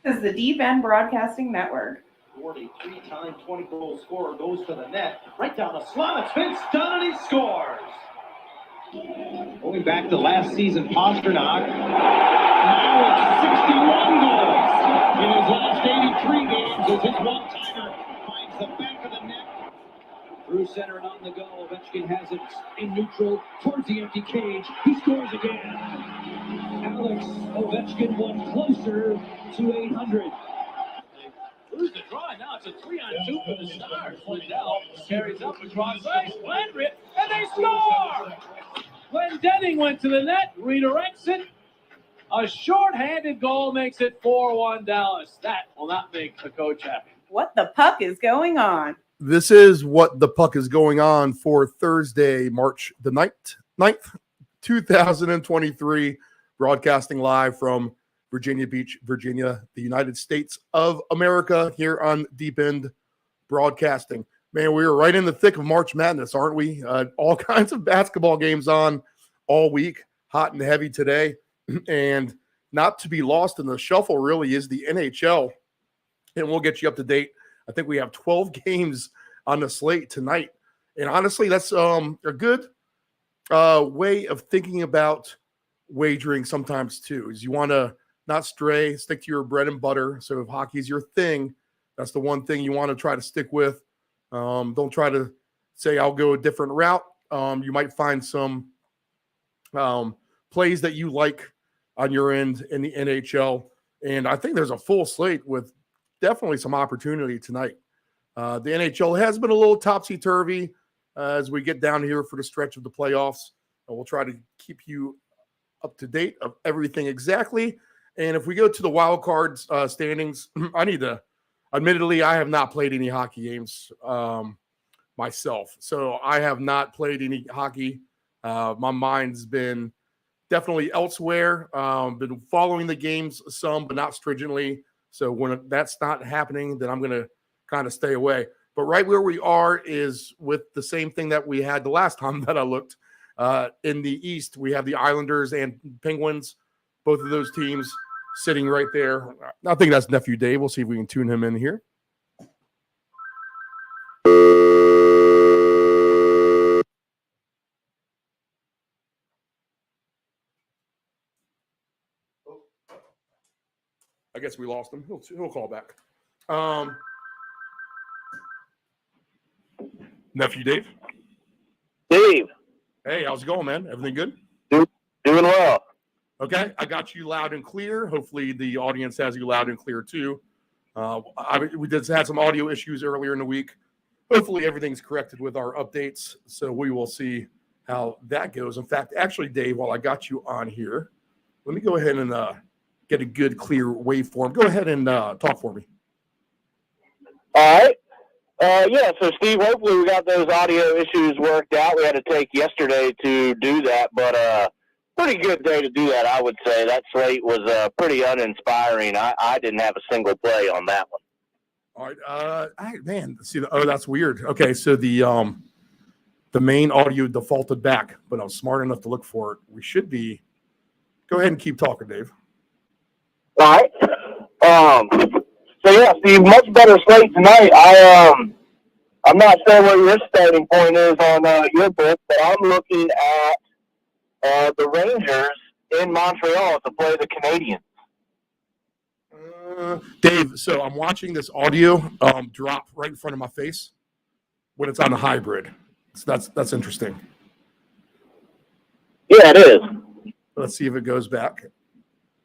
is the Deep End Broadcasting Network. 43-time 20-goal scorer goes to the net. Right down the slot. It's Vince Dunn, and he scores. Going back to last season, Pasternak. Now it's 61 goals in his last 83 games as his one-timer finds the back of the net. Through center and on the go. Ovechkin has it in neutral towards the empty cage. He scores again. Alex Ovechkin one closer to 800. Lose the draw. Now it's a 3-on-2 for the Stars. Lindell carries up across ice. Landry, and they score! Glendening went to the net, redirects it. A short-handed goal makes it 4-1 Dallas. That will not make the coach happy. What the puck is going on? This is what the puck is going on for Thursday, March the 9th, 2023, broadcasting live from Virginia Beach, Virginia, the United States of America, here on Deep End Broadcasting. Man, we are right in the thick of March Madness, aren't we? All kinds of basketball games on all week, hot and heavy today. And not to be lost in the shuffle really is the NHL. And we'll get you up to date. I think we have 12 games on the slate tonight. And honestly, that's a good way of thinking about wagering sometimes too, is you want to not stray, stick to your bread and butter. So if hockey's your thing, that's the one thing you want to try to stick with. Don't try to say, I'll go a different route. You might find some plays that you like on your end in the NHL. And I think there's a full slate with definitely some opportunity tonight. The NHL has been a little topsy-turvy as we get down here for the stretch of the playoffs. And we'll try to keep you up to date of everything exactly. And if we go to the wild card standings, admittedly, I have not played any hockey games myself. So I have not played any hockey. My mind's been definitely elsewhere. Been following the games some, but not stringently. So when that's not happening, then I'm going to kind of stay away. But right where we are is with the same thing that we had the last time that I looked. In the East, we have the Islanders and Penguins, both of those teams sitting right there. I think that's Nephew Dave. We'll see if we can tune him in here. I guess we lost him. He'll call back. Nephew Dave. Dave. Hey, how's it going, man? Everything good? Doing well. Okay, I got you loud and clear. Hopefully the audience has you loud and clear too. We did had some audio issues earlier in the week. Hopefully everything's corrected with our updates. So we will see how that goes. In fact, actually, Dave, while I got you on here, let me go ahead and get a good, clear waveform. Go ahead and talk for me. All right. Yeah, so Steve, hopefully we got those audio issues worked out. We had to take yesterday to do that, but pretty good day to do that, I would say. That slate was pretty uninspiring. I didn't have a single play on that one. All right, that's weird. Okay, so the main audio defaulted back, but I was smart enough to look for it. We should be. Go ahead and keep talking, Dave. All right. So yeah, Steve, much better slate tonight. I'm not sure what your starting point is on your book, but I'm looking at the Rangers in Montreal to play the Canadiens. Dave, so I'm watching this audio drop right in front of my face when it's on a hybrid. So that's interesting. Yeah, it is. Let's see if it goes back.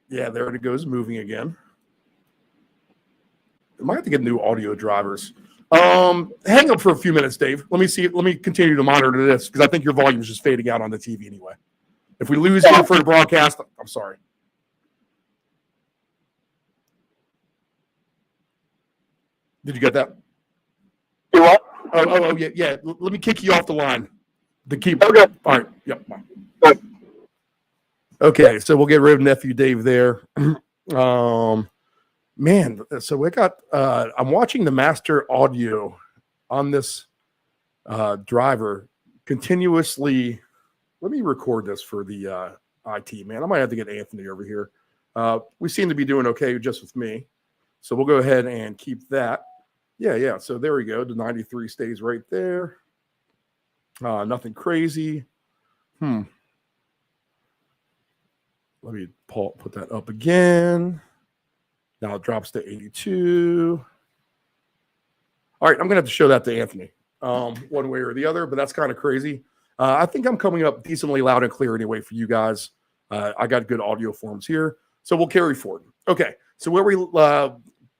Yeah, there it goes, moving again. I might have to get new audio drivers. Hang up for a few minutes, Dave. Let me continue to monitor this because I think your volume is just fading out on the TV anyway. If we lose you for the broadcast, I'm sorry. Did you get that? You what? Oh, yeah. Let me kick you off the line. The keyboard. Okay. All right. Yep. Okay, so we'll get rid of Nephew Dave there. Man, so we got. I'm watching the master audio on this driver continuously. Let me record this for the IT, man. I might have to get Anthony over here. We seem to be doing okay just with me. So we'll go ahead and keep that. Yeah. So there we go. The 93 stays right there. Nothing crazy. Let me put that up again. Now it drops to 82. All right, I'm going to have to show that to Anthony one way or the other, but that's kind of crazy. I think I'm coming up decently loud and clear anyway for you guys. I got good audio forms here, so we'll carry forward. Okay, so where we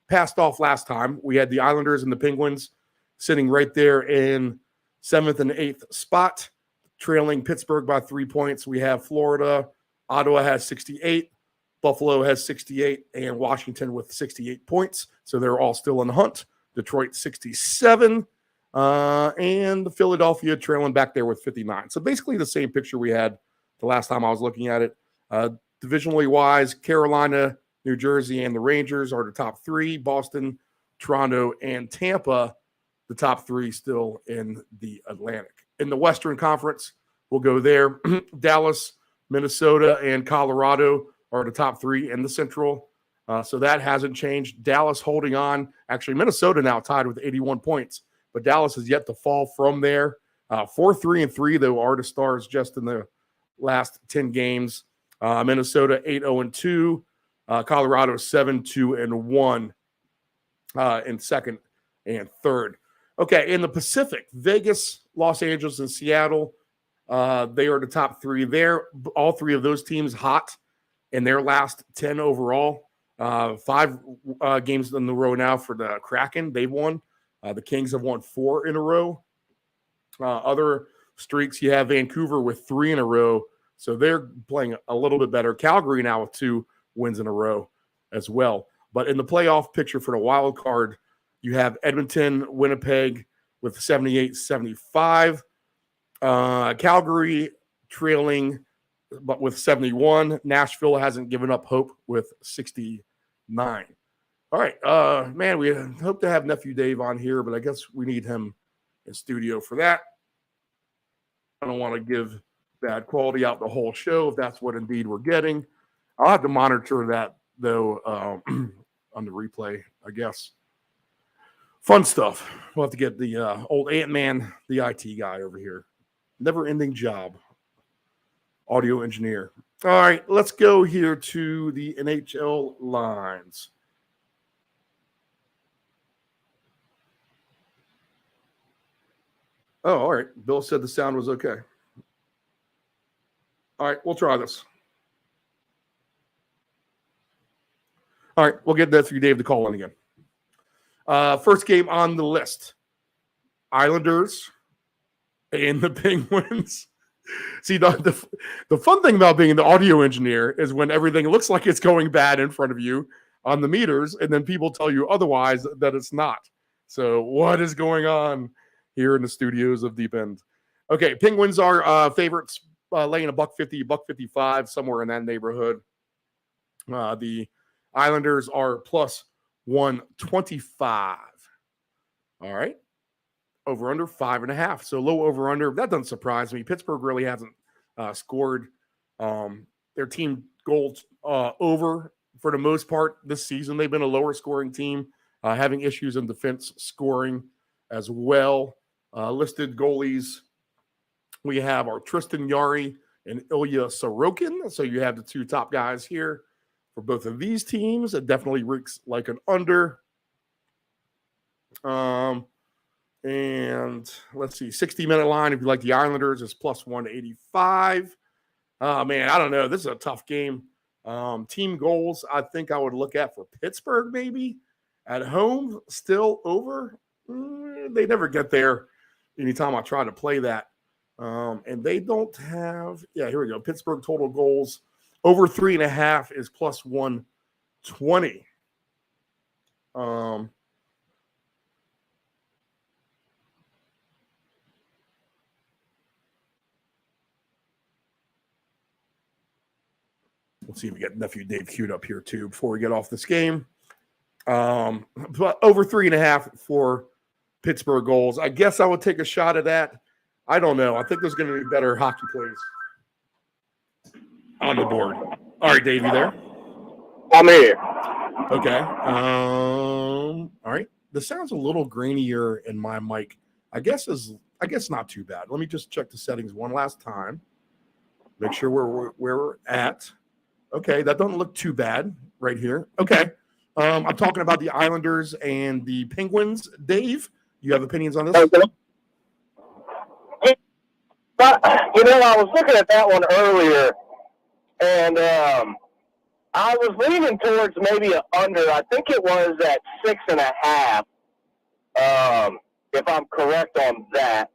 passed off last time, we had the Islanders and the Penguins sitting right there in 7th and 8th spot, trailing Pittsburgh by 3 points. We have Florida. Ottawa has 68. Buffalo has 68, and Washington with 68 points. So they're all still in the hunt. Detroit 67, and Philadelphia trailing back there with 59. So basically the same picture we had the last time I was looking at it. Divisionally wise, Carolina, New Jersey, and the Rangers are the top three. Boston, Toronto, and Tampa, the top three still in the Atlantic. In the Western Conference, we'll go there. Dallas, Minnesota, and Colorado are the top three in the Central. So that hasn't changed. Dallas holding on. Actually, Minnesota now tied with 81 points, but Dallas is yet to fall from there. 4-3-3, though, are the Stars just in the last 10 games. Minnesota 8-0-2. Colorado 7-2-1 in second and third. Okay, in the Pacific, Vegas, Los Angeles, and Seattle, they are the top three there. All three of those teams hot in their last 10 overall. 5 games in a row now for the Kraken. They've won. The Kings have won 4 in a row. Other streaks, you have Vancouver with 3 in a row. So they're playing a little bit better. Calgary now with 2 wins in a row as well. But in the playoff picture for the wild card, you have Edmonton, Winnipeg with 78-75. Calgary trailing, but with 71. Nashville hasn't given up hope with 69. All right. Man, we hope to have Nephew Dave on here, but I guess we need him in studio for that. I don't want to give bad quality out the whole show if that's what indeed we're getting. I'll have to monitor that, though, on the replay, I guess. Fun stuff. We'll have to get the old Ant-Man, the IT guy over here. Never-ending job. Audio engineer. All right, let's go here to the NHL lines. Oh, all right. Bill said the sound was okay. All right, we'll try this. All right, we'll get that for you, Dave, to call in again. First game on the list. Islanders and the Penguins. See, the fun thing about being the audio engineer is when everything looks like it's going bad in front of you on the meters, and then people tell you otherwise that it's not. So what is going on here in the studios of Deep End? Okay, Penguins are favorites, laying a $150, $155, somewhere in that neighborhood. The Islanders are plus 125. All right. Over under 5.5. So low over under. That doesn't surprise me. Pittsburgh really hasn't scored their team goals over for the most part this season. They've been a lower scoring team, having issues in defense scoring as well. Listed goalies, we have our Tristan Jarry and Ilya Sorokin. So you have the 2 top guys here for both of these teams. It definitely reeks like an under. And let's see, 60-minute line, if you like the Islanders, is plus 185. Man, I don't know. This is a tough game. Team goals, I think I would look at for Pittsburgh maybe. At home, still over. They never get there anytime I try to play that. And they don't have, here we go. Pittsburgh total goals over 3.5 is plus 120. We'll see if we get Nephew Dave queued up here too before we get off this game. But over 3.5 for Pittsburgh goals. I guess I would take a shot at that. I don't know. I think there's going to be better hockey plays on the board. All right, Dave, you there? I'm here. Okay. All right. This sounds a little grainier in my mic. I guess not too bad. Let me just check the settings one last time. Make sure where we're at. Okay, that doesn't look too bad right here. Okay. I'm talking about the Islanders and the Penguins. Dave, you have opinions on this? Okay. But, I was looking at that one earlier, and I was leaning towards maybe an under. I think it was at 6.5, if I'm correct on that.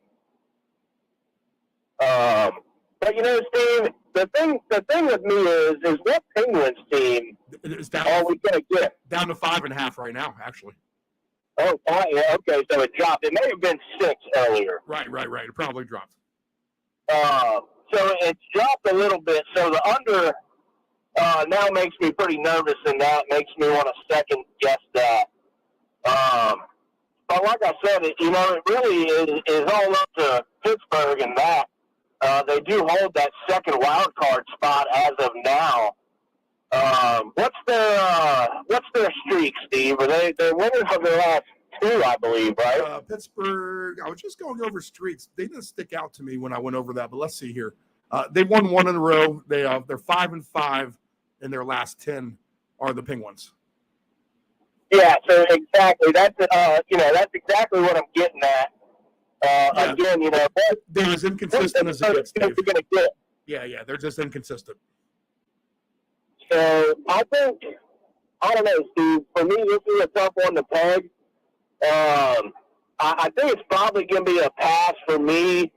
But Steve, the thing with me is what Penguins team are we going to get? Down to 5.5 right now, actually. Oh, yeah, okay, so it dropped. It may have been 6 earlier. Right. It probably dropped. So it's dropped a little bit. So the under now makes me pretty nervous, and that makes me want to second guess that. But like I said, it really is all up to Pittsburgh and that. They do hold that second wild card spot as of now. What's their streak, Steve? They're winners of their last 2, I believe, right? Pittsburgh. I was just going over streaks. They didn't stick out to me when I went over that, but let's see here. They won 1 in a row. They're 5-5 in their last 10 are the Penguins. Yeah, so exactly. That's exactly what I'm getting at. Yeah. Again, they're as inconsistent as it gets, Dave. Gonna get. Yeah, they're just inconsistent. So I don't know, Steve. For me, this is a tough one to peg. I think it's probably going to be a pass for me.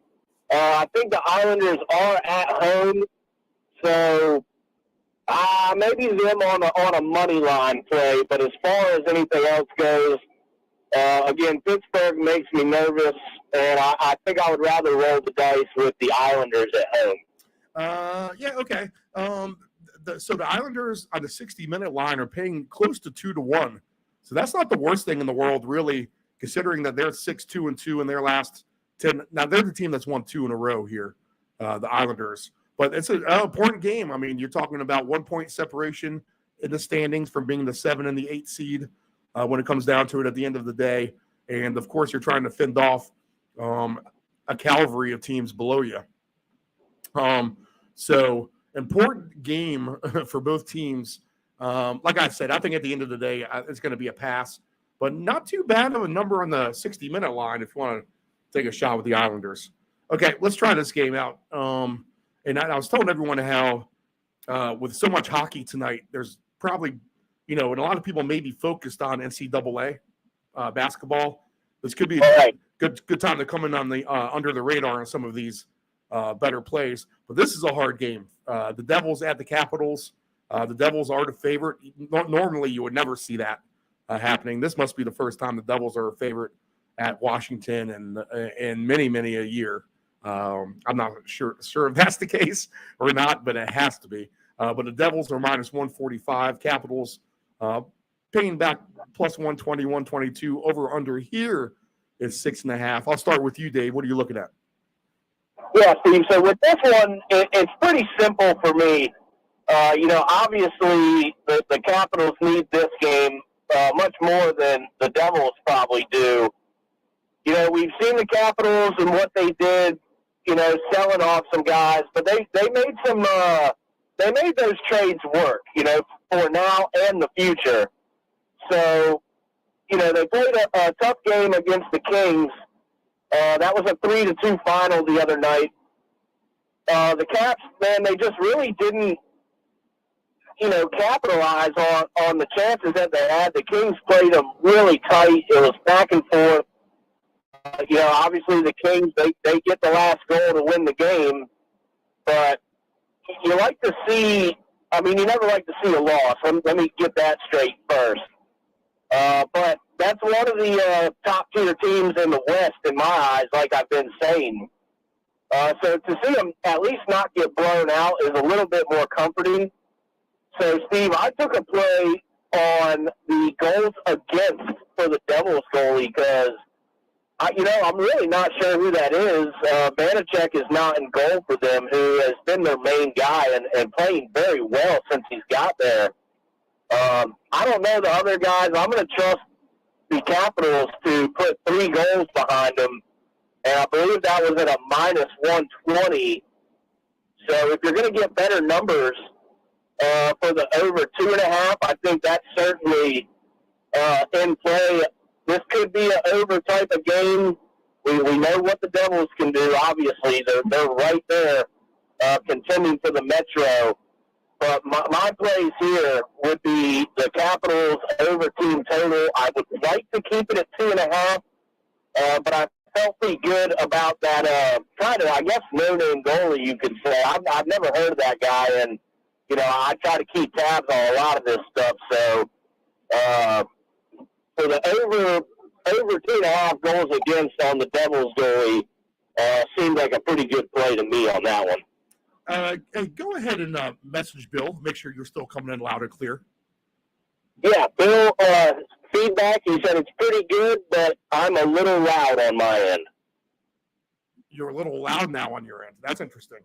I think the Islanders are at home, so maybe them on a money line play. But as far as anything else goes, again, Pittsburgh makes me nervous, and I think I would rather roll the dice with the Islanders at home. Yeah, okay. So the Islanders on the 60-minute line are paying close to 2-1. So that's not the worst thing in the world, really, considering that they're 6-2-2 in their last 10. Now, they're the team that's won 2 in a row here, the Islanders. But it's an important game. I mean, you're talking about 1 point separation in the standings from being the 7 and the 8 seed when it comes down to it at the end of the day. And, of course, you're trying to fend off a cavalry of teams below you. So important game for both teams. Like I said, I think at the end of the day, it's going to be a pass, but not too bad of a number on the 60-minute line if you want to take a shot with the Islanders. Okay, let's try this game out. And I was telling everyone how with so much hockey tonight, there's probably, and a lot of people may be focused on NCAA basketball. This could be a good time to come in on the under the radar on some of these better plays. But this is a hard game. The Devils at the Capitals. The Devils are the favorite. Normally, you would never see that happening. This must be the first time the Devils are a favorite at Washington in many a year. I'm not sure if that's the case or not, but it has to be. But the Devils are minus 145. Capitals paying back plus 120, 122. Over under here is 6.5. I'll start with you, Dave. What are you looking at? Yeah, Steve. So with this one, it's pretty simple for me. Obviously the Capitals need this game much more than the Devils probably do. We've seen the Capitals and what they did, selling off some guys, but they made some they made those trades work, for now and the future. So, they played a tough game against the Kings. That was a 3-2 final the other night. The Caps, man, they just really didn't, capitalize on the chances that they had. The Kings played them really tight. It was back and forth. Obviously the Kings, they get the last goal to win the game. But you like to see, you never like to see a loss. Let me get that straight first. But that's one of the top-tier teams in the West in my eyes, like I've been saying. So to see them at least not get blown out is a little bit more comforting. So, Steve, I took a play on the goals against for the Devils goalie because, I'm really not sure who that is. Vanacek is not in goal for them, who has been their main guy and playing very well since he's got there. I don't know the other guys. I'm going to trust the Capitals to put 3 goals behind them, and I believe that was at a minus 120. So if you're going to get better numbers for the over 2.5, I think that's certainly in play. This could be an over type of game. We know what the Devils can do, obviously. They're right there contending for the Metro. But my plays here would be the Capitals over team total. I would like to keep it at 2.5, but I felt pretty good about that kind of, I guess, no-name goalie, you could say. I've never heard of that guy, and, you know, I try to keep tabs on a lot of this stuff. So for the over 2.5 goals against on the Devils goalie seemed like a pretty good play to me on that one. Hey, go ahead and message Bill. Make sure you're still coming in loud and clear. Yeah, Bill, feedback, he said it's pretty good, but I'm a little loud on my end. You're a little loud now on your end. That's interesting.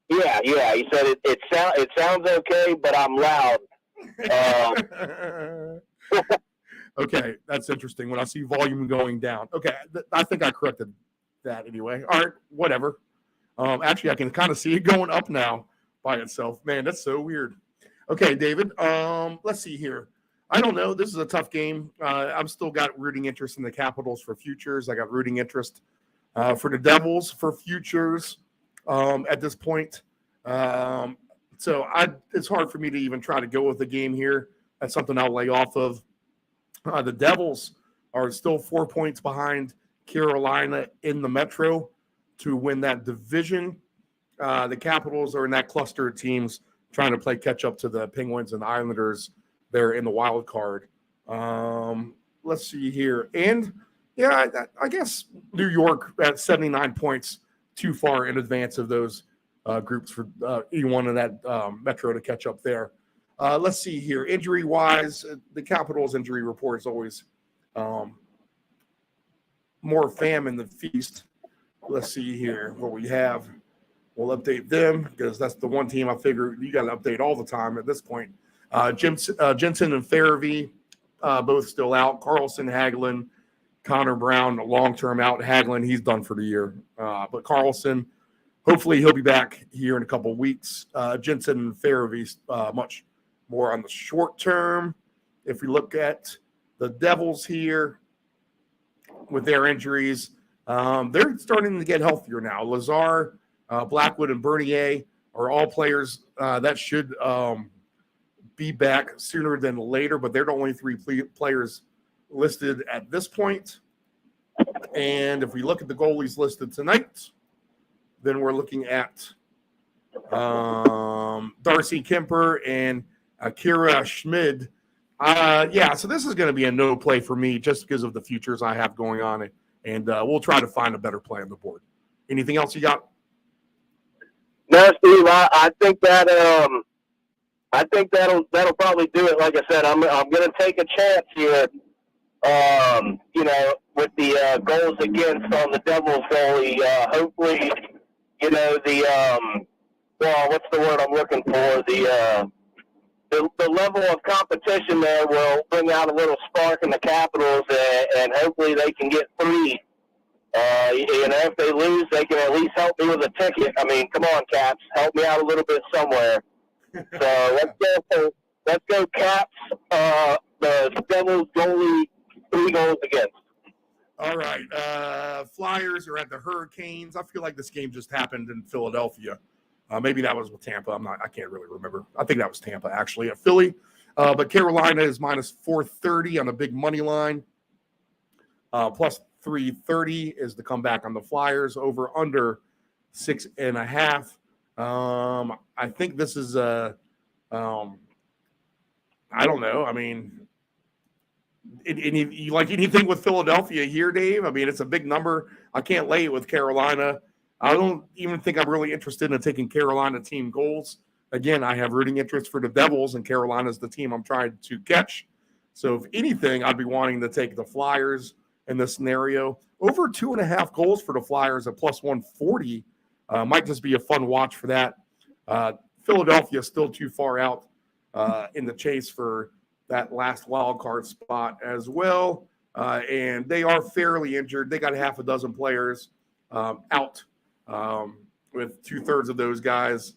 Yeah, he said it sounds okay, but I'm loud. Okay, that's interesting. When I see volume going down. Okay, I think I corrected that anyway. All right, whatever. Actually, I can kind of see it going up now by itself. Man, that's so weird. Okay, David, let's see here. I don't know. This is a tough game. I've still got rooting interest in the Capitals for futures. I got rooting interest for the Devils for futures at this point. So it's hard for me to even try to go with the game here. That's something I'll lay off of. The Devils are still 4 points behind Carolina in the Metro to win that division. The Capitals are in that cluster of teams trying to play catch up to the Penguins and the Islanders there in the wild card. Let's see here. And, yeah, I guess New York at 79 points too far in advance of those groups for anyone in that Metro to catch up there. Let's see here. Injury-wise, the Capitals injury report is always more famine than feast. Let's see here what we have. We'll update them because that's the one team I figure you got to update all the time at this point. Jensen and Farabee both still out. Carlson, Hagelin, Connor Brown, long-term out. Hagelin, he's done for the year. But Carlson, hopefully he'll be back here in a couple of weeks. Jensen and Farabee much more on the short term. If we look at the Devils here with their injuries, they're starting to get healthier now. Lazar, Blackwood, and Bernier are all players that should be back sooner than later, but they're the only 3 players listed at this point. And if we look at the goalies listed tonight, then we're looking at Darcy Kemper and Akira Schmid. So this is going to be a no play for me just because of the futures I have going on, and we'll try to find a better play on the board. Anything else you got? No, Steve. I think that'll probably do it. Like I said, I'm going to take a chance here. With the goals against on the Devils goalie. Hopefully, what's the word I'm looking for? The level of competition there will bring out a little spark in the Capitals, and hopefully they can get 3. If they lose, they can at least help me with a ticket. I mean, come on, Caps, help me out a little bit somewhere. So let's go Caps. The Devils goalie, 3 goals against. All right. Flyers are at the Hurricanes. I feel like this game just happened in Philadelphia. Maybe that was with Tampa. I can't really remember. I think that was Tampa, actually, at Philly. But Carolina is minus 430 on the big money line. Plus 330 is the comeback on the Flyers. Over under 6.5. I think this is I don't know. I mean, you like anything with Philadelphia here, Dave? I mean, it's a big number. I can't lay it with Carolina. I don't even think I'm really interested in taking Carolina team goals. Again, I have rooting interest for the Devils, and Carolina's the team I'm trying to catch. So if anything, I'd be wanting to take the Flyers in this scenario. Over 2.5 goals for the Flyers at plus 140 might just be a fun watch for that. Philadelphia is still too far out in the chase for that last wild card spot as well. And they are fairly injured. They got half a dozen players out, with 2/3 of those guys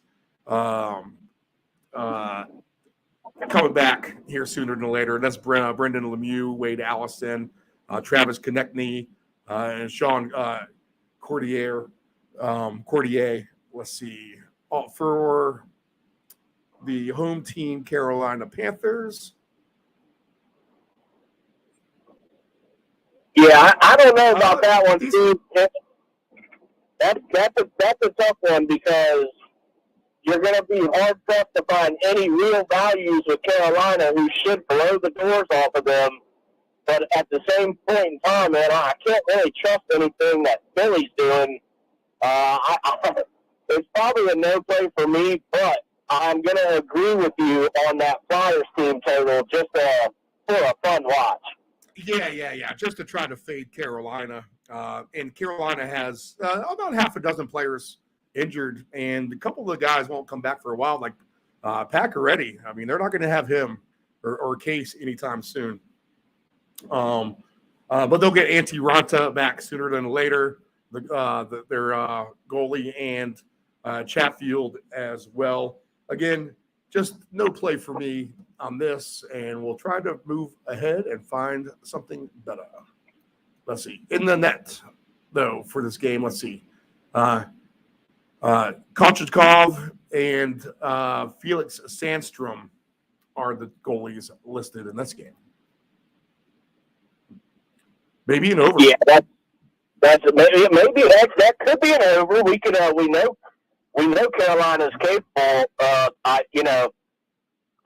coming back here sooner than later. That's Brendan Lemieux, Wade Allison, Travis Konechny, and Sean Cordier. Let's see. For the home team, Carolina Panthers. Yeah, I don't know about that one, Steve. That's a tough one because you're going to be hard-pressed to find any real values with Carolina who should blow the doors off of them. But at the same point in time, man, I can't really trust anything that Philly's doing. It's probably a no play for me, but I'm going to agree with you on that Flyers team total just for a fun watch. Yeah. Just to try to fade Carolina. And Carolina has about half a dozen players injured, and a couple of the guys won't come back for a while, like Pacioretty. I mean, they're not going to have him or Case anytime soon. But they'll get Antti Ranta back sooner than later, their goalie, and Chatfield as well. Again, just no play for me on this, and we'll try to move ahead and find something better. Let's see. In the net, though, for this game, let's see. Kochetkov and Felix Sandstrom are the goalies listed in this game. Maybe an over. Yeah, that's maybe that could be an over. We could we know Carolina's capable.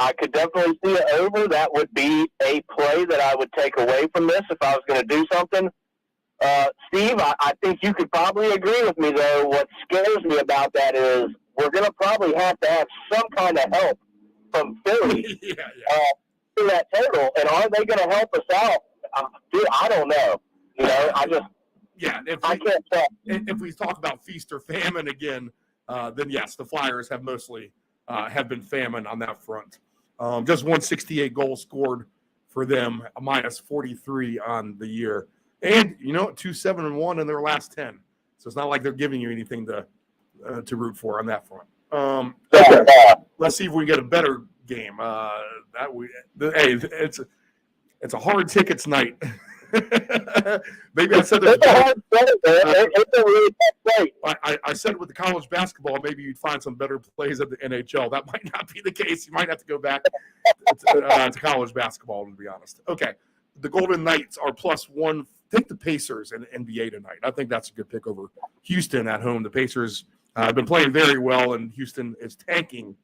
I could definitely see an over. That would be a play that I would take away from this if I was going to do something. Steve, I think you could probably agree with me, though. What scares me about that is we're going to probably have to have some kind of help from Philly to that total. And are they going to help us out? Dude, I don't know. I can't tell. If we talk about feast or famine again, then yes, the Flyers have mostly have been famine on that front. Just 168 goals scored for them, a minus 43 on the year. And, 2-7-1 in their last 10. So it's not like they're giving you anything to root for on that front. Let's see if we can get a better game. It's a hard tickets night. Maybe I said it's a hard play, man. It's a really tough play. I said with the college basketball, maybe you'd find some better plays at the NHL. That might not be the case. You might have to go back to college basketball, to be honest. Okay. The Golden Knights are +1. Take the Pacers in the NBA tonight. I think that's a good pick over Houston at home. The Pacers have been playing very well, and Houston is tanking.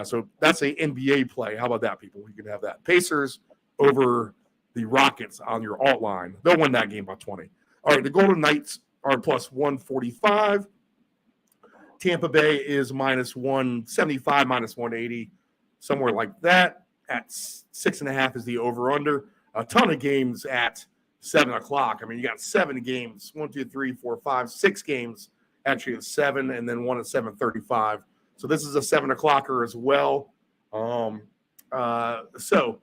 So that's a NBA play. How about that, people? You can have that. Pacers over the Rockets on your alt line. They'll win that game by 20. All right, the Golden Knights are +145. Tampa Bay is -175, -180, somewhere like that. At 6.5 is the over/under. A ton of games at 7 o'clock. I mean, you got 7 games, 1, 2, 3, 4, 5, 6 games actually at 7, and then 1 at 7:35. So this is a 7 o'clocker as well. So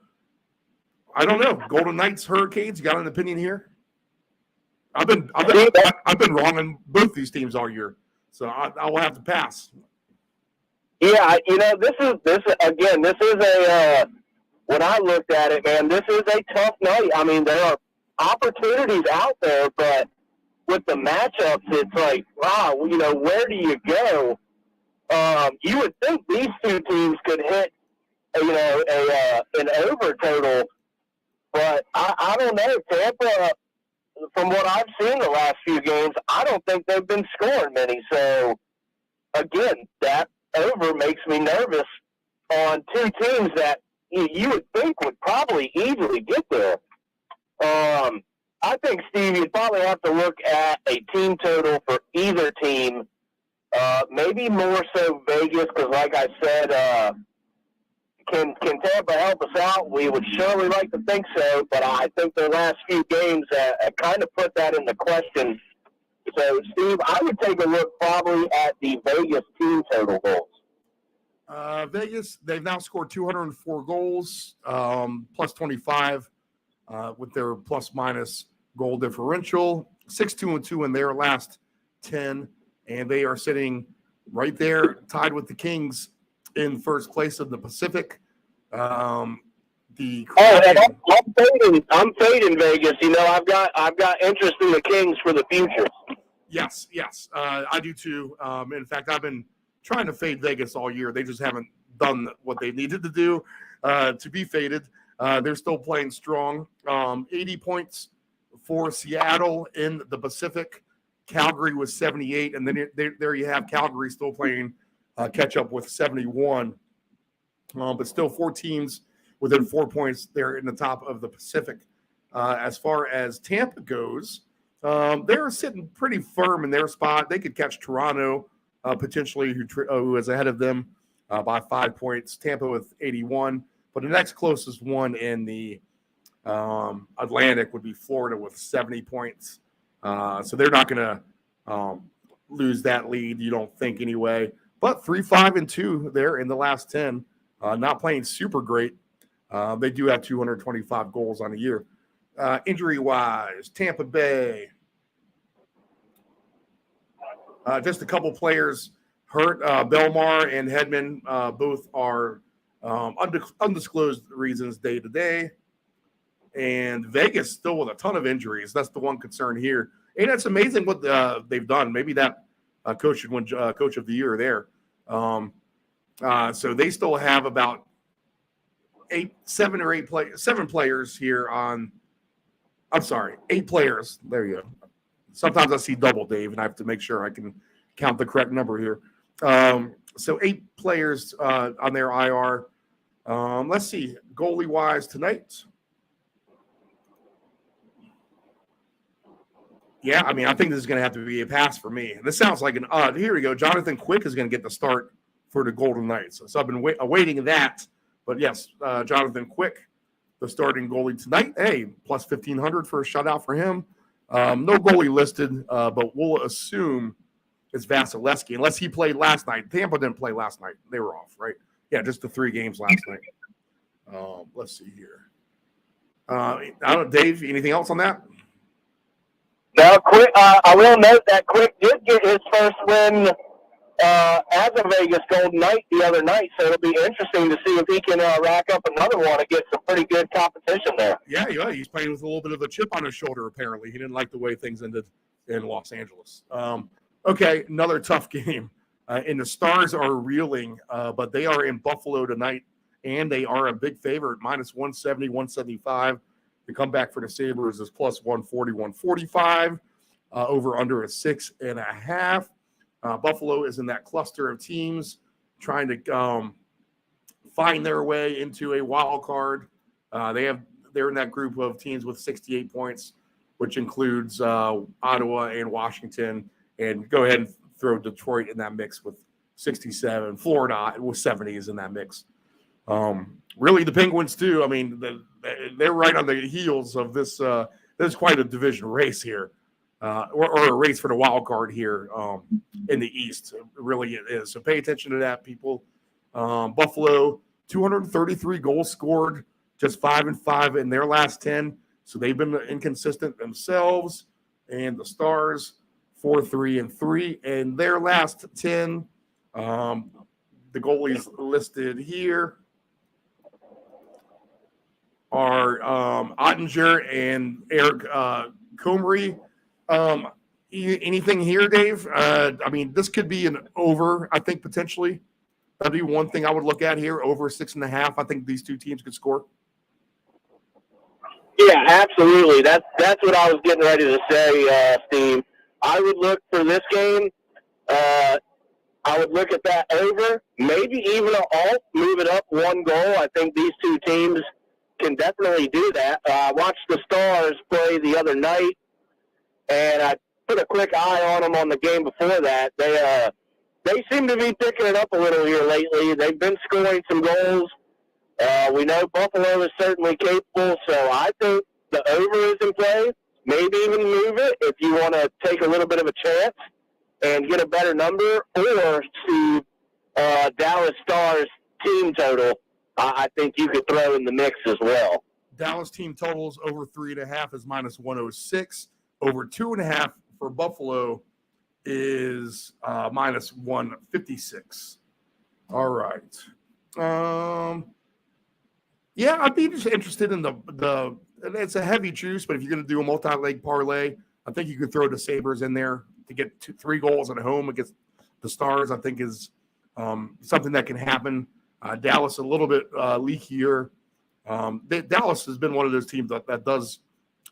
I don't know. Golden Knights, Hurricanes. You got an opinion here? I've been wrong on both these teams all year, so I will have to pass. Yeah, this is a. When I looked at it, man, this is a tough night. I mean, there are opportunities out there, but with the matchups, it's like, wow, where do you go? You would think these two teams could hit, an over total, but I don't know. Tampa, from what I've seen the last few games, I don't think they've been scoring many. So, again, that over makes me nervous on two teams that you would think would probably easily get there. I think, Steve, you'd probably have to look at a team total for either team. Maybe more so Vegas, because like I said, can Tampa help us out? We would surely like to think so, but I think their last few games kind of put that into question. So, Steve, I would take a look probably at the Vegas team total goals. Vegas, they've now scored 204 goals, plus 25 with their plus-minus goal differential. 6-2-2 in their last 10, and they are sitting right there, tied with the Kings in first place of the Pacific. I'm fading Vegas. You know, I've got interest in the Kings for the future. Yes, I do too. In fact, I've been trying to fade Vegas all year. They just haven't done what they needed to do to be faded. They're still playing strong. 80 points for Seattle in the Pacific. Calgary was 78, and then there you have Calgary still playing catch up with 71. But still 4 teams within 4 points there in the top of the Pacific. As far as Tampa goes, they're sitting pretty firm in their spot. They could catch Toronto potentially, who is ahead of them by 5 points. Tampa with 81. But the next closest one in the Atlantic would be Florida with 70 points. So they're not going to lose that lead, you don't think, anyway. But 3-5-2 there in the last 10. Not playing super great. They do have 225 goals on the year. Injury-wise, Tampa Bay. Just a couple players hurt. Belmar and Hedman both are undisclosed reasons day to day. And Vegas still with a ton of injuries. That's the one concern here. And it's amazing what they've done. Maybe that coach should win Coach of the Year there. So they still have about 7 players here on. I'm sorry, 8 players. There you go. Sometimes I see double, Dave, and I have to make sure I can count the correct number here. So 8 players on their IR. Let's see, goalie-wise tonight. Yeah, I mean, I think this is going to have to be a pass for me. This sounds like an odd. Here we go. Jonathan Quick is going to get the start for the Golden Knights. So I've been awaiting that. But yes, Jonathan Quick, the starting goalie tonight. Hey, plus 1,500 for a shutout for him. No goalie listed, but we'll assume it's Vasilevsky, unless he played last night. Tampa didn't play last night. They were off, right? Yeah, just the 3 games last night. Let's see here. I don't know, Dave, anything else on that? Now, Quick, I will note that Quick did get his first win as a Vegas Golden Knight the other night, so it'll be interesting to see if he can rack up another one and get some pretty good competition there. Yeah, he's playing with a little bit of a chip on his shoulder, apparently. He didn't like the way things ended in Los Angeles. Okay, another tough game. And the Stars are reeling, but they are in Buffalo tonight, and they are a big favorite, minus 170, 175. The comeback for the Sabres is plus 140, 145. Over under a 6.5. Buffalo is in that cluster of teams trying to find their way into a wild card. They're in that group of teams with 68 points, which includes Ottawa and Washington. And go ahead and throw Detroit in that mix with 67. Florida with 70 is in that mix. Really, the Penguins too. I mean, they're right on the heels of this. There's quite a division race here. Or a race for the wild card here in the East. It really is. So pay attention to that, people. Buffalo, 233 goals scored, just 5-5 in their last 10. So they've been inconsistent themselves. And the Stars, 4-3-3 in their last 10. The goalies listed here are Ottinger and Eric Comrie. Anything here, Dave? I mean, this could be an over, I think, potentially. That'd be one thing I would look at here, over 6.5. I think these two teams could score. Yeah, absolutely. That's what I was getting ready to say, Steve. I would look for this game. I would look at that over, maybe even an alt, move it up 1 goal. I think these two teams can definitely do that. I watched the Stars play the other night, and I put a quick eye on them on the game before that. They seem to be picking it up a little here lately. They've been scoring some goals. We know Buffalo is certainly capable, so I think the over is in play. Maybe even move it if you want to take a little bit of a chance and get a better number, or see Dallas Stars team total, I think you could throw in the mix as well. Dallas team totals over 3.5 is minus 106. Over 2.5 for Buffalo is minus 156. All right. Yeah, I'd be just interested in the. It's a heavy juice, but if you're going to do a multi-leg parlay, I think you could throw the Sabres in there to get 3 goals at home against the Stars. I think is something that can happen. Dallas a little bit leakier. Dallas has been one of those teams that does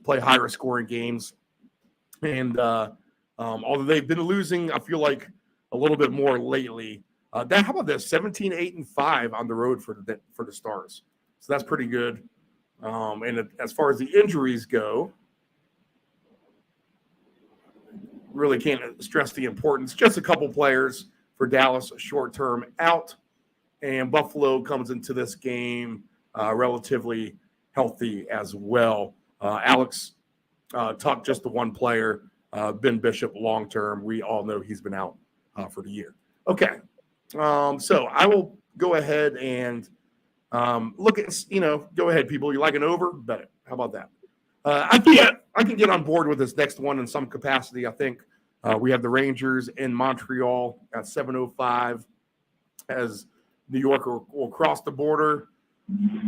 play higher scoring games, and although they've been losing, I feel like a little bit more lately. How about this? 17-8-5 on the road for the Stars. So that's pretty good. And as far as the injuries go, really can't stress the importance. Just a couple players for Dallas, short-term out. And Buffalo comes into this game relatively healthy as well. Alex Tuck, just the one player. Ben Bishop, long-term. We all know he's been out for the year. Okay. So I will go ahead and look at, go ahead, people. You like an over? Bet it. How about that? I can get on board with this next one in some capacity. I think we have the Rangers in Montreal at 7:05 as New York will cross the border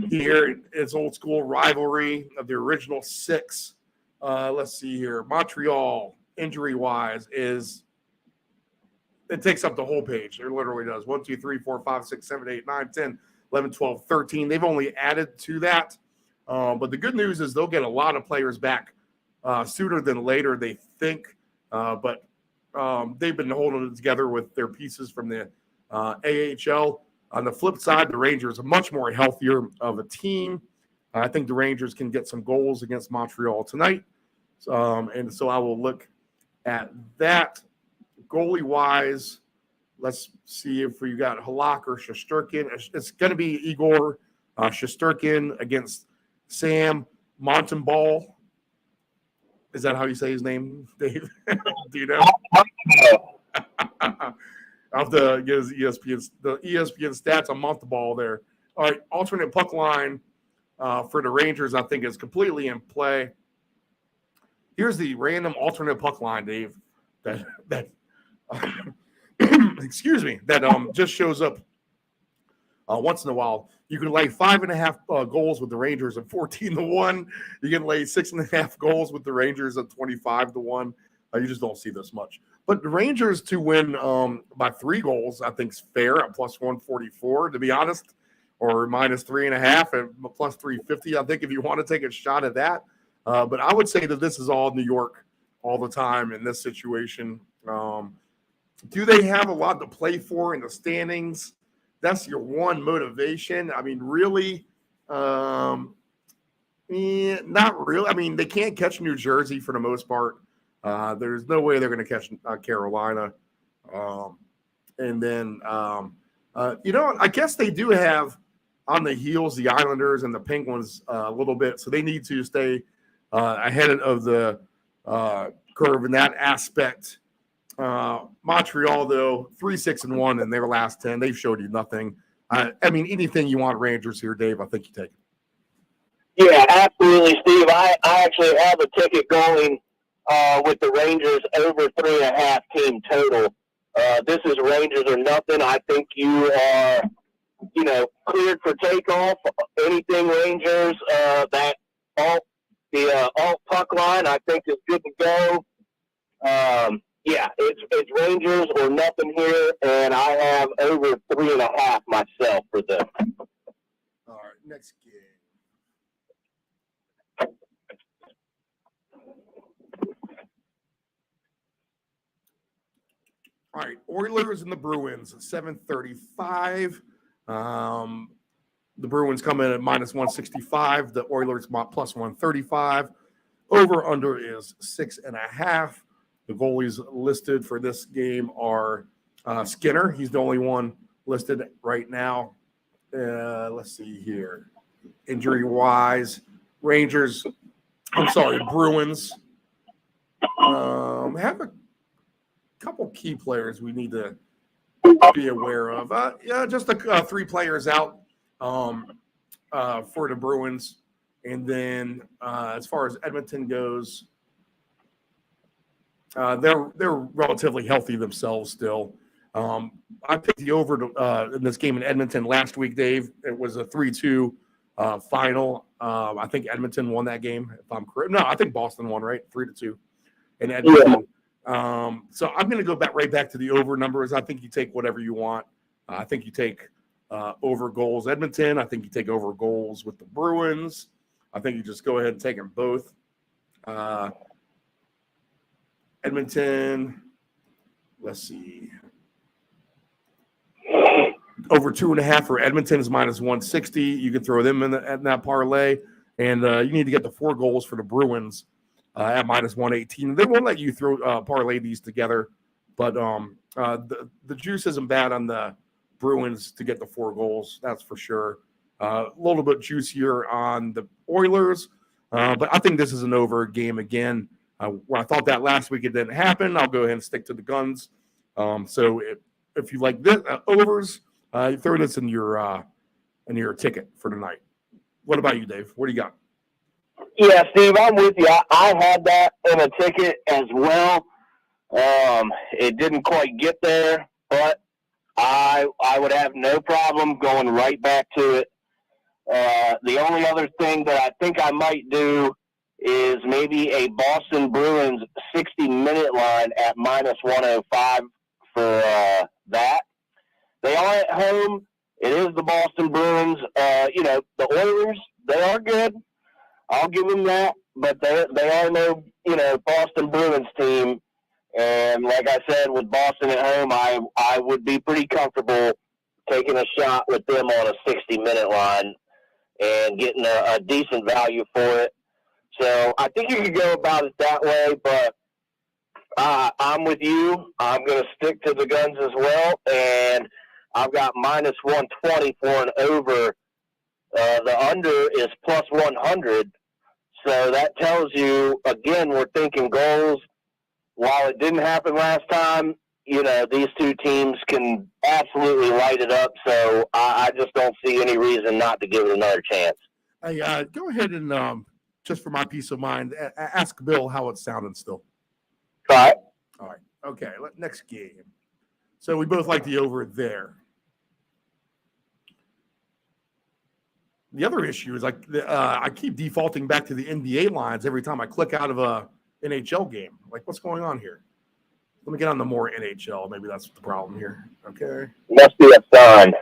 here. It's old school rivalry of the original 6. Let's see here. Montreal, injury-wise, it takes up the whole page. It literally does. 1, 2, 3, 4, 5, 6, 7, 8, 9, 10, 11, 12, 13. They've only added to that. But the good news is they'll get a lot of players back sooner than later, they think. But they've been holding it together with their pieces from the AHL. On the flip side, the Rangers are much more healthier of a team. I think the Rangers can get some goals against Montreal tonight. And so I will look at that. Goalie-wise, let's see if we got Halak or Shesterkin. It's going to be Igor Shesterkin against Sam Montembeault. Is that how you say his name, Dave? Do you know? I'll have to get his the ESPN stats on Montembeault there. All right, alternate puck line for the Rangers, I think, is completely in play. Here's the random alternate puck line, Dave, that excuse me, that just shows up once in a while. You can lay 5.5 goals with the Rangers at 14-1. You can lay 6.5 goals with the Rangers at 25-1. You just don't see this much. But the Rangers to win by 3 goals, I think, is fair at plus 144, to be honest, or minus 3.5 and plus 350. I think if you want to take a shot at that. But I would say that this is all New York all the time in this situation. Do they have a lot to play for in the standings? That's your one motivation. I mean, really, not really. I mean, they can't catch New Jersey for the most part. There's no way they're going to catch Carolina. And then, I guess they do have on the heels the Islanders and the Penguins a little bit. So they need to stay ahead of the curve in that aspect. Montreal, though, 3-6-1 in their last 10. They've showed you nothing. I mean, anything you want Rangers here, Dave, I think you take it. Yeah, absolutely, Steve. I actually have a ticket going with the Rangers over 3.5 team total. This is Rangers or nothing. I think you are, cleared for takeoff. Anything Rangers, that alt puck line, I think is good to go. Yeah, it's Rangers or nothing here, and I have over 3.5 myself for them. All right, next game. All right, Oilers and the Bruins, 7:35. The Bruins come in at minus 165. The Oilers plus 135. Over under is 6.5. The goalies listed for this game are Skinner. He's the only one listed right now. Let's see here. Injury-wise, Bruins have a couple key players we need to be aware of. Yeah, just the 3 players out for the Bruins. And then as far as Edmonton goes, they're relatively healthy themselves still. I picked the over in this game in Edmonton last week, Dave. It was a 3-2 final. I think Edmonton won that game, if I'm correct. No, I think Boston won, right? 3-2 in Edmonton. So I'm going to go right back to the over numbers. I think you take whatever you want. I think you take over goals Edmonton. I think you take over goals with the Bruins. I think you just go ahead and take them both. Edmonton, let's see. Over 2.5 for Edmonton is -160. You can throw them in that parlay. And you need to get the 4 goals for the Bruins at -118. They won't let you parlay these together. But the juice isn't bad on the Bruins to get the 4 goals. That's for sure. A little bit juicier on the Oilers. But I think this is an over game again. When I thought that last week, it didn't happen. I'll go ahead and stick to the guns. So if you like this overs, throw this in your ticket for tonight. What about you, Dave? What do you got? Yeah, Steve, I'm with you. I had that in a ticket as well. It didn't quite get there, but I would have no problem going right back to it. The only other thing that I think I might do is maybe a Boston Bruins 60-minute line at -105 for that. They are at home. It is the Boston Bruins. The Oilers, they are good. I'll give them that. But they are no, Boston Bruins team. And like I said, with Boston at home, I would be pretty comfortable taking a shot with them on a 60-minute line and getting a decent value for it. So I think you could go about it that way, but I'm with you. I'm going to stick to the guns as well, and I've got -120 for an over. The under is +100, so that tells you, again, we're thinking goals. While it didn't happen last time, these two teams can absolutely light it up, so I just don't see any reason not to give it another chance. Hey, go ahead and just for my peace of mind, ask Bill how it's sounding still. All right. Okay, next game. So we both like the over there. The other issue is I keep defaulting back to the NBA lines every time I click out of a NHL game. Like, what's going on here? Let me get on the more NHL. Maybe that's the problem here. Okay. Must be a sign.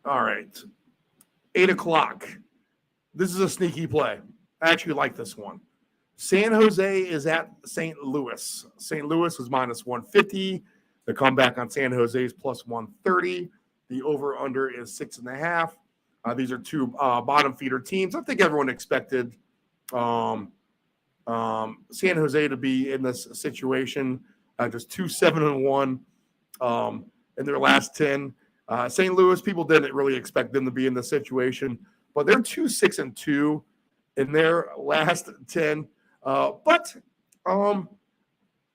All right. 8 o'clock. This is a sneaky play. I actually like this one. San Jose is at St. Louis. St. Louis is -150. The comeback on San Jose is +130. The over-under is 6.5. These are 2 bottom feeder teams. I think everyone expected San Jose to be in this situation. Just 2-7-1 in their last 10. St. Louis, people didn't really expect them to be in this situation, but they're 2-6-2 in their last 10. But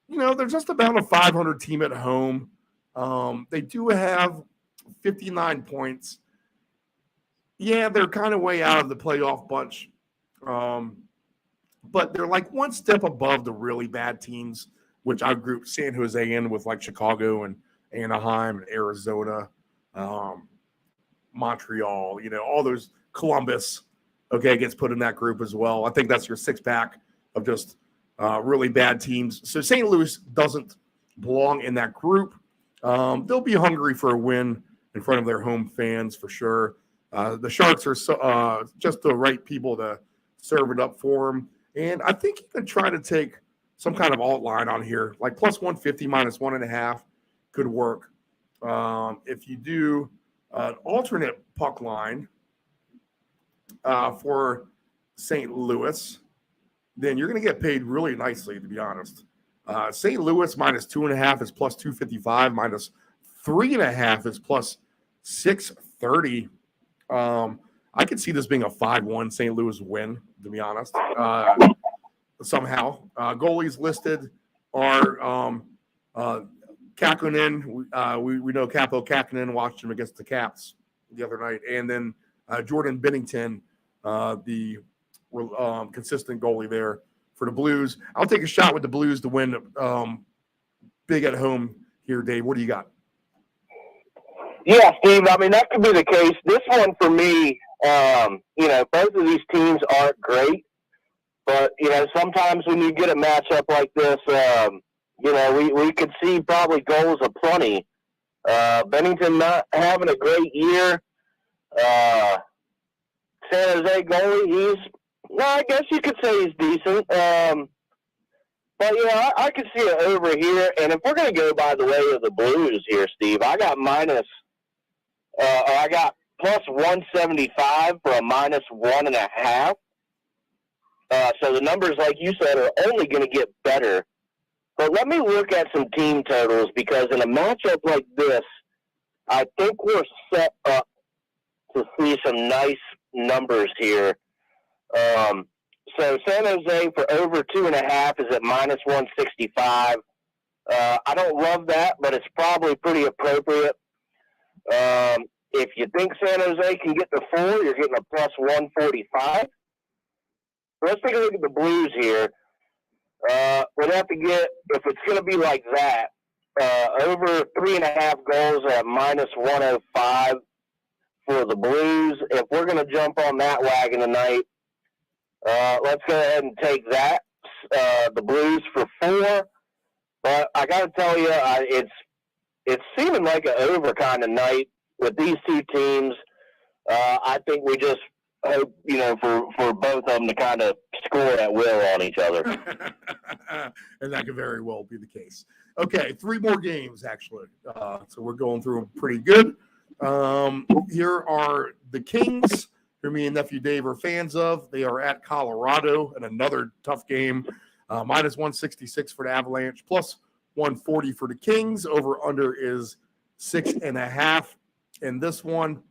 they're just about a 500 team at home. They do have 59 points. Yeah, they're kind of way out of the playoff bunch. But they're like one step above the really bad teams, which I group San Jose in with like Chicago and Anaheim and Arizona, Montreal, all those, Columbus, okay, gets put in that group as well. I think that's your 6-pack of just really bad teams. So St. Louis doesn't belong in that group. They'll be hungry for a win in front of their home fans for sure. The Sharks are just the right people to serve it up for them. And I think you can try to take some kind of alt line on here, like +150, -1.5 could work. If you do an alternate puck line for St. Louis, then you're going to get paid really nicely, to be honest. St. Louis -2.5 is +255, -3.5 is +630. I could see this being a 5-1 St. Louis win, to be honest. Somehow, goalies listed are Kakkonen, we know Capo Kakkonen watched him against the Caps the other night. And then Jordan Bennington, the consistent goalie there for the Blues. I'll take a shot with the Blues to win big at home here, Dave. What do you got? Yeah, Steve, I mean, that could be the case. This one for me, both of these teams aren't great. But, sometimes when you get a matchup like this, we could see probably goals aplenty. Bennington not having a great year. San Jose goalie, I guess you could say he's decent. But, I could see it over here. And if we're going to go by the way of the Blues here, Steve, I got plus 175 for a minus 1.5. So the numbers, like you said, are only going to get better. But let me look at some team totals, because in a matchup like this, I think we're set up to see some nice numbers here. So San Jose for over 2.5 is at minus 165. I don't love that, but it's probably pretty appropriate. If you think San Jose can get to 4, you're getting a plus 145. Let's take a look at the Blues here. We'd have to get, if it's going to be like that, over 3.5 goals at minus 105 for the Blues. If we're going to jump on that wagon tonight, let's go ahead and take that. The Blues for 4. But I got to tell you, it's seeming like an over kind of night with these two teams. I think we just hope, for both of them to kind of score at will on each other. And that could very well be the case. Okay, 3 more games, actually. So we're going through them pretty good. Here are the Kings, who me and nephew Dave are fans of. They are at Colorado in another tough game. Minus 166 for the Avalanche, plus 140 for the Kings. Over under is 6.5 in this one.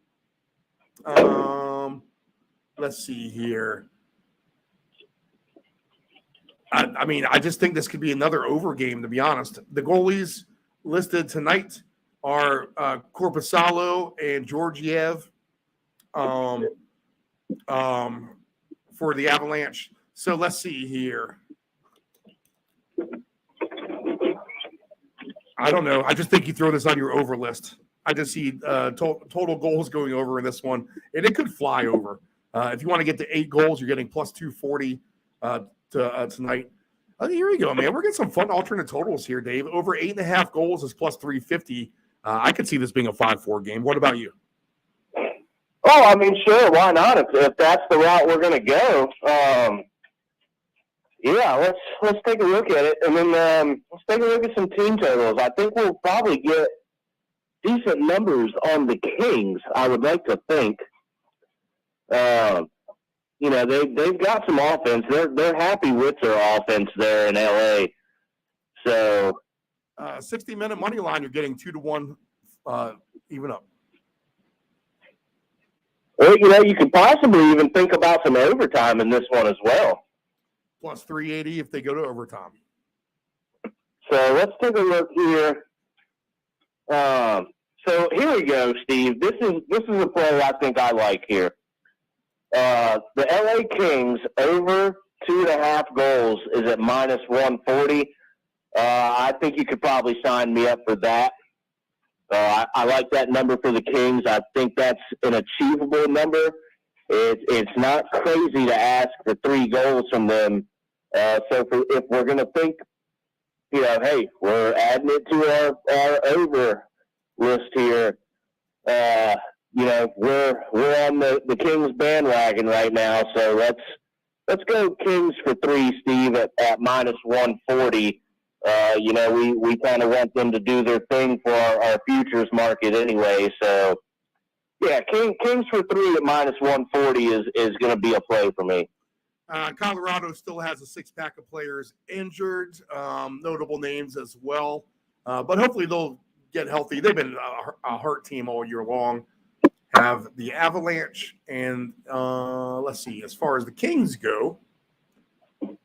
Let's see here. I just think this could be another over game, to be honest. The goalies listed tonight are Korpisalo and Georgiev for the Avalanche. So let's see here. I don't know. I just think you throw this on your over list. I just see total goals going over in this one, and it could fly over. If you want to get to 8 goals, you're getting plus 240 tonight. Here we go, man. We're getting some fun alternate totals here, Dave. Over 8.5 goals is plus 350. I could see this being a 5-4 game. What about you? Oh, I mean, sure. Why not? If that's the route we're going to go. Yeah, let's take a look at it, and then let's take a look at some team totals. I think we'll probably get decent numbers on the Kings, I would like to think. They've got some offense. They're happy with their offense there in LA. So 60-minute money line, you're getting 2-1 even up. Well, you could possibly even think about some overtime in this one as well. Plus 380 if they go to overtime. So let's take a look here. So here we go, Steve. This is a play I think I like here. The LA Kings over 2.5 goals is at minus 140. I think you could probably sign me up for that. I like that number for the Kings. I think that's an achievable number. It's not crazy to ask for 3 goals from them. If we're going to think, hey, we're adding it to our over list here. We're on the Kings bandwagon right now. So let's go Kings for 3, Steve, at minus 140. We kind of want them to do their thing for our futures market anyway. So yeah, Kings for 3 at minus 140 is going to be a play for me. Colorado still has a 6-pack of players injured, notable names as well. But hopefully they'll get healthy. They've been a hurt team all year long. Have the Avalanche, and let's see, as far as the Kings go,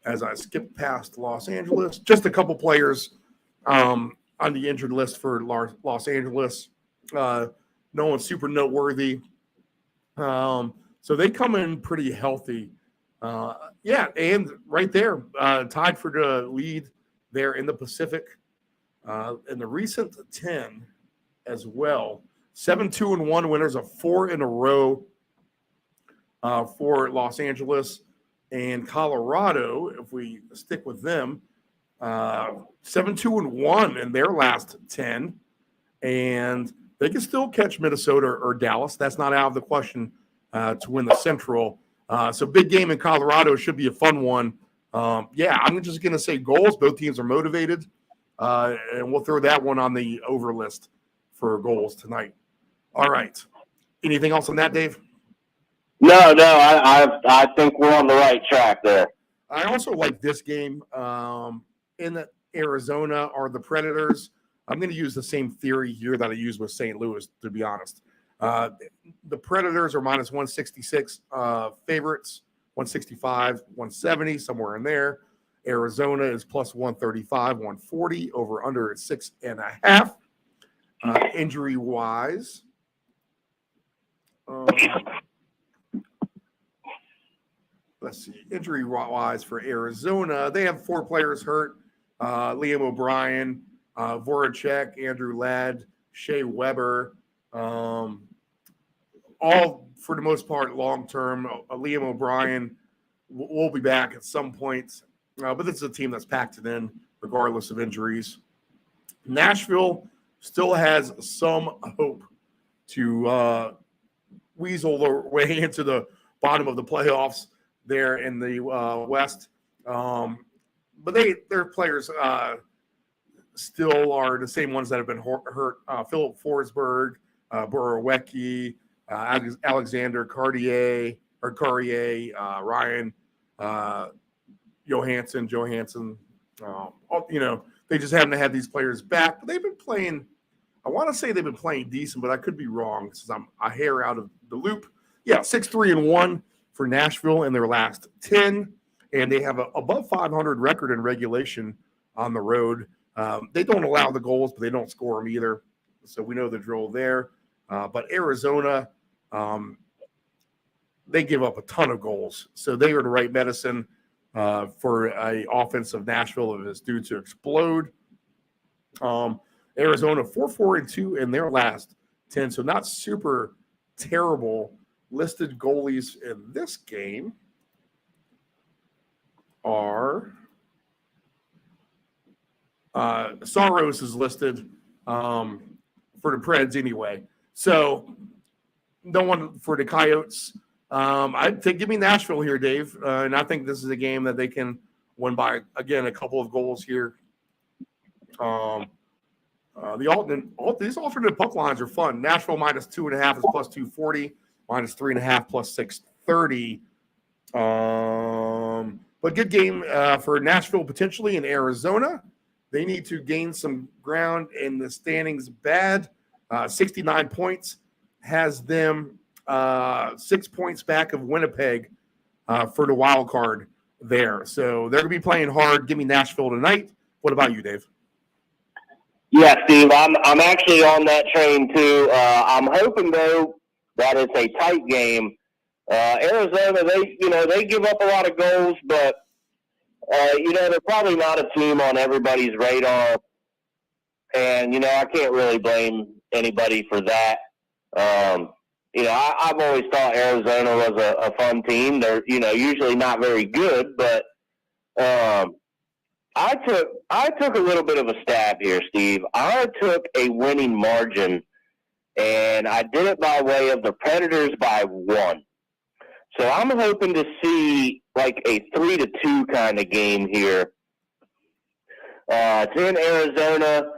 as I skip past Los Angeles, just a couple players on the injured list for Los Angeles. No one's super noteworthy. So they come in pretty healthy. And right there, tied for the lead there in the Pacific. In the recent 10 as well. 7-2-1 winners of 4 in a row for Los Angeles and Colorado. If we stick with them, 7-2-1 in their last 10, and they can still catch Minnesota or Dallas. That's not out of the question to win the Central. So big game in Colorado should be a fun one. I'm just going to say goals. Both teams are motivated, and we'll throw that one on the over list for goals tonight. All right. Anything else on that, Dave? No, I think we're on the right track there. I also like this game. In Arizona are the Predators. I'm going to use the same theory here that I used with St. Louis, to be honest. The Predators are minus 166 favorites, 165, 170, somewhere in there. Arizona is plus 135, 140, over under at 6.5. Injury-wise, let's see. Injury-wise for Arizona, they have 4 players hurt. Liam O'Brien, Voracek, Andrew Ladd, Shea Weber, all for the most part long-term. Liam O'Brien will be back at some point, but this is a team that's packed it in regardless of injuries. Nashville still has some hope to weasel their way into the bottom of the playoffs there in the West. But their players still are the same ones that have been hurt. Philip Forsberg, Borowiecki, Alexander Carrier, Ryan Johansson. They just haven't had these players back. But they've been playing. I want to say they've been playing decent, but I could be wrong since I'm a hair out of the loop. 6-3-1 for Nashville in their last 10. And they have a above 500 record in regulation on the road. They don't allow the goals, but they don't score them either. So we know the drill there. But Arizona, they give up a ton of goals. So they are the right medicine for an offense of Nashville that is due to explode. Arizona 4-4-2 in their last 10. So not super terrible. Listed goalies in this game are Saros is listed for the Preds anyway. So no one for the Coyotes. I'd say give me Nashville here, Dave. And I think this is a game that they can win by, again, a couple of goals here. These alternate puck lines are fun. Nashville minus 2.5 is plus 240, minus 3.5 plus 630. But good game for Nashville potentially in Arizona. They need to gain some ground in the standings bad. 69 points has them 6 points back of Winnipeg for the wild card there. So they're going to be playing hard. Give me Nashville tonight. What about you, Dave? Yeah, Steve, I'm actually on that train too. I'm hoping though that it's a tight game. Arizona, they give up a lot of goals, but they're probably not a team on everybody's radar. And I can't really blame anybody for that. I've always thought Arizona was a fun team. They're usually not very good, but I took a little bit of a stab here, Steve. I took a winning margin, and I did it by way of the Predators by 1. So I'm hoping to see like a 3-2 kind of game here. It's in Arizona.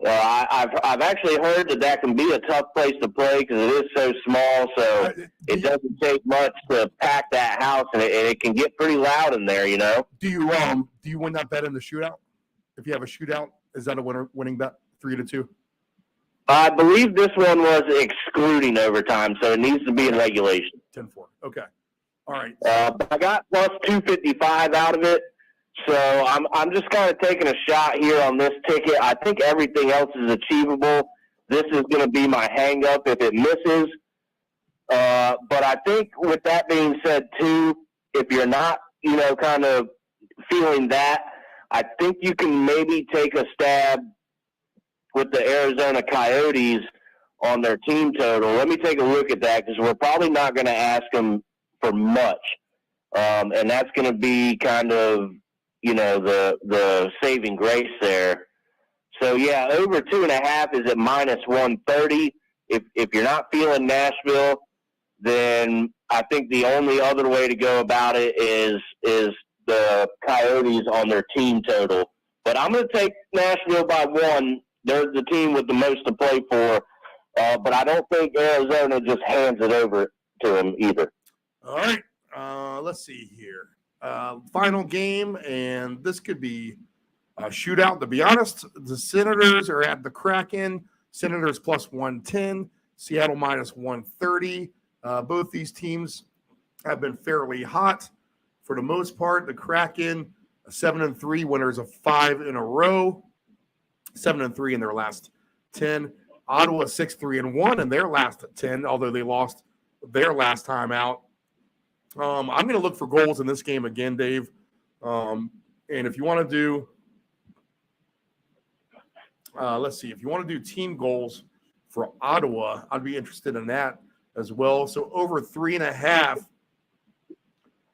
I've actually heard that can be a tough place to play because it is so small. So it doesn't take much to pack that house, and it can get pretty loud in there. Do you win that bet in the shootout? If you have a shootout, is that a winning bet? 3-2. I believe this one was excluding overtime, so it needs to be in regulation. 10-4. Okay. All right. I got plus 255 out of it. So I'm just kind of taking a shot here on this ticket. I think everything else is achievable. This is going to be my hang up if it misses. But I think with that being said, too, if you're not, kind of feeling that, I think you can maybe take a stab with the Arizona Coyotes on their team total. Let me take a look at that because we're probably not going to ask them for much. And that's going to be kind of, the saving grace there. So, yeah, over 2.5 is at -130. If you're not feeling Nashville, then I think the only other way to go about it is the Coyotes on their team total. But I'm going to take Nashville by 1. They're the team with the most to play for. But I don't think Arizona just hands it over to them either. All right. Let's see here. Final game, and this could be a shootout. To be honest, the Senators are at the Kraken. Senators +110, Seattle -130. Both these teams have been fairly hot for the most part. The Kraken, 7-3, winners of 5 in a row, 7-3 in their last 10. Ottawa 6-3-1 in their last 10, although they lost their last time out. I'm going to look for goals in this game again, Dave. And if you want to do, let's see, if you want to do team goals for Ottawa, I'd be interested in that as well. So over 3.5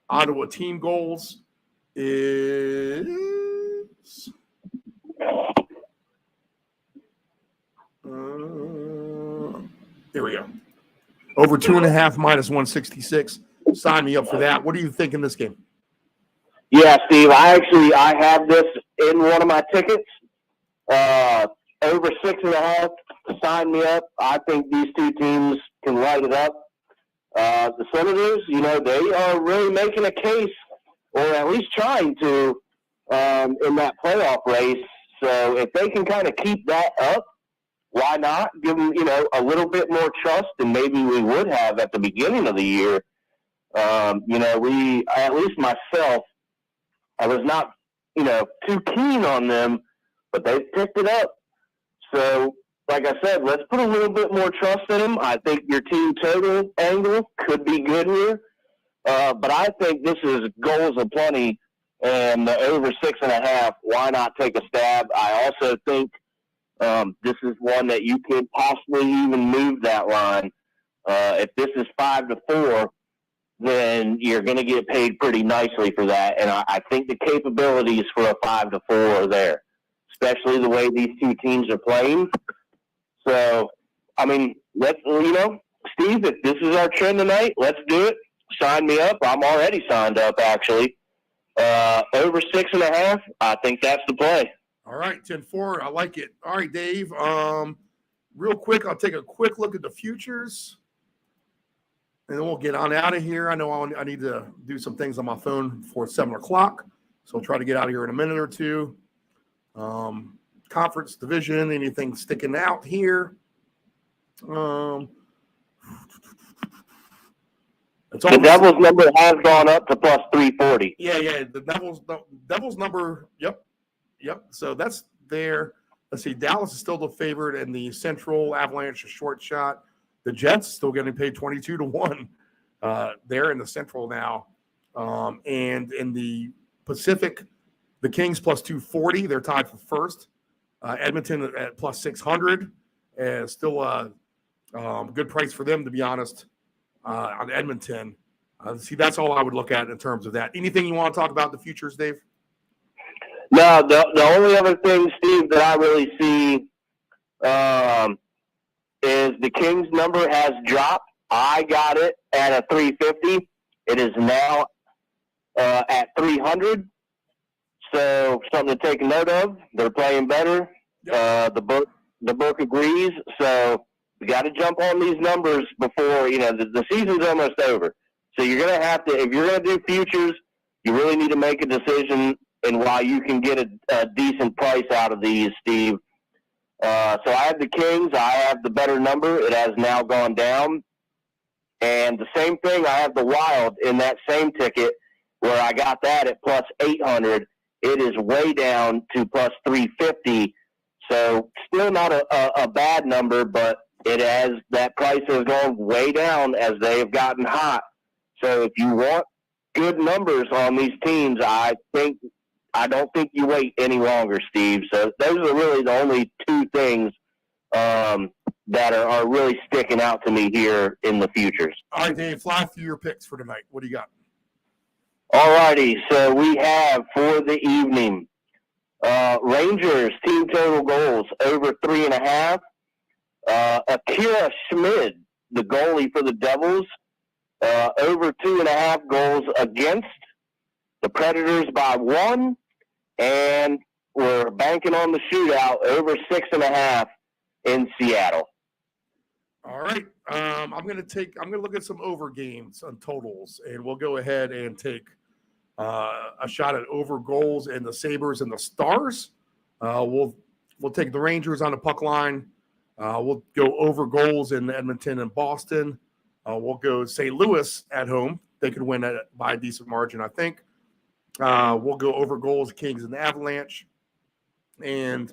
Ottawa team goals is here we go. Over 2.5 -166. Sign me up for that. What do you think in this game? Yeah, Steve, I have this in one of my tickets. Over 6.5, sign me up. I think these two teams can light it up. The Senators, they are really making a case, or at least trying to, in that playoff race. So if they can kind of keep that up, why not give them, a little bit more trust than maybe we would have at the beginning of the year. At least myself, I was not, too keen on them, but they picked it up. So, like I said, let's put a little bit more trust in them. I think your team total angle could be good here. But I think this is goals aplenty, and the over 6.5, why not take a stab? I also think this is one that you could possibly even move that line. If this is 5-4, then you're going to get paid pretty nicely for that. And I think the capabilities for a 5-4 are there, especially the way these two teams are playing. So, I mean, let's, Steve, if this is our trend tonight, let's do it. Sign me up. I'm already signed up, actually. Over 6.5, I think that's the play. All right, 10-4. I like it. All right, Dave. Real quick, I'll take a quick look at the futures, and then we'll get on out of here. I know I need to do some things on my phone for 7 o'clock, so I'll try to get out of here in a minute or two. Conference division, anything sticking out here? The Devils number has gone up to +340. Yeah. The Devils number. Yep. So that's there. Let's see. Dallas is still the favorite in the Central. Avalanche a short shot. The Jets still getting paid 22-1. They're in the Central now, and in the Pacific, the Kings +240. They're tied for first. Edmonton at +600. Still a good price for them, to be honest. On Edmonton. See, that's all I would look at in terms of that. Anything you want to talk about the futures, Dave? No, the only other thing, Steve, that I really see is the Kings number has dropped. I got it at a 350. It is now at 300. So something to take a note of. They're playing better. Yep. The book agrees. So we got to jump on these numbers before, the season's almost over. So you're going to have to, if you're going to do futures, you really need to make a decision and why you can get a decent price out of these, Steve. So I have the Kings. I have the better number. It has now gone down. And the same thing, I have the Wild in that same ticket where I got that at +800. it is way down to plus 350. So still not a bad number, but that price has gone way down as they have gotten hot. So if you want good numbers on these teams, I don't think you wait any longer, Steve. So those are really the only two things that are really sticking out to me here in the futures. All right, Dave, fly through your picks for tonight. What do you got? All righty. So we have for the evening, Rangers team total goals over 3.5. Akira Schmid, the goalie for the Devils, over 2.5 goals against the Predators by 1, and we're banking on the shootout over 6.5 in Seattle. All right. I'm gonna look at some over games on totals, and we'll go ahead and take a shot at over goals in the Sabres and the Stars. We'll take the Rangers on the puck line. We'll go over goals in Edmonton and Boston. We'll go St. Louis at home. They could win by a decent margin, I think. We'll go over goals Kings and the Avalanche. And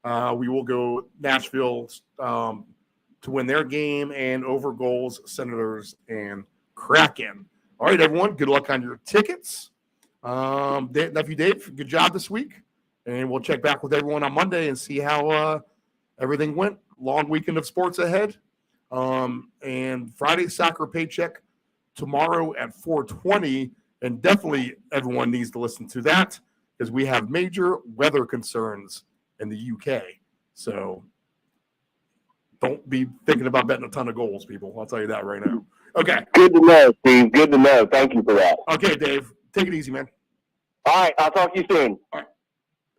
we will go Nashville to win their game, and over goals Senators and Kraken. All right, everyone. Good luck on your tickets. Nephew Dave, good job this week. And we'll check back with everyone on Monday and see how everything went. Long weekend of sports ahead. And Friday soccer paycheck tomorrow at 4:20. And definitely everyone needs to listen to that because we have major weather concerns in the UK. So don't be thinking about betting a ton of goals, people. I'll tell you that right now. Okay. Good to know, Steve. Good to know. Thank you for that. Okay, Dave. Take it easy, man. All right. I'll talk to you soon. All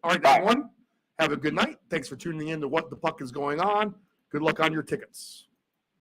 right, everyone. Have a good night. Thanks for tuning in to What the Puck is Going On. Good luck on your tickets.